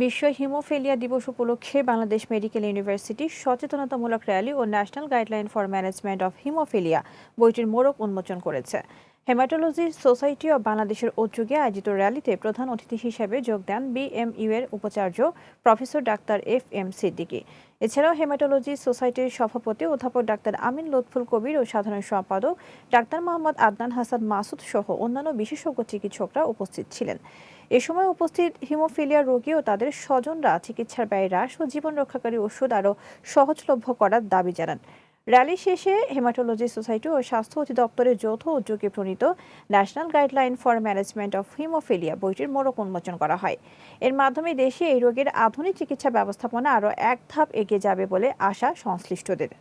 বিশ্ব হিমোফিলিয়া দিবস উপলক্ষে বাংলাদেশ মেডিকেল ইউনিভার্সিটি সচেতনতামূলক র্যালি ও national guideline for management of haemophilia বইটির মোড়ক উন্মোচন করেছে। হেমাটোলজি সোসাইটি অব বাংলাদেশের উদ্যোগে আয়োজিত র্যালিতে প্রধান অতিথি হিসেবে যোগ দেন বিএমইউ এর উপাচার্য প্রফেসর ডাক্তার এফ সিদ্দিকী। এছাড়াও হেমাটোলজি সোসাইটির সভাপতি অধ্যাপক ডাক্তার আমিন লুৎফুল কবির ও সাধারণ সম্পাদক ডাক্তার মোহাম্মদ আদনান হাসান মাসুদ সহ অন্যান্য বিশেষজ্ঞ চিকিৎসকরা উপস্থিত ছিলেন। এ সময় উপস্থিত হিমোফিলিয়া রোগী ও তাদের স্বজনরা চিকিৎসার ব্যয় হ্রাস ও জীবন রক্ষাকারী ওষুধ আরও সহজলভ্য করার দাবি জানান। র্যালি শেষে হেমাটোলজি সোসাইটি ও স্বাস্থ্য অধিদপ্তরের যৌথ উদ্যোগে প্রণীত national guideline for management of haemophilia বইটির মোড়ক উন্মোচন করা হয়। এর মাধ্যমে দেশে এই রোগের আধুনিক চিকিৎসা ব্যবস্থাপনা আরও এক ধাপ এগিয়ে যাবে বলে আশা সংশ্লিষ্টদের।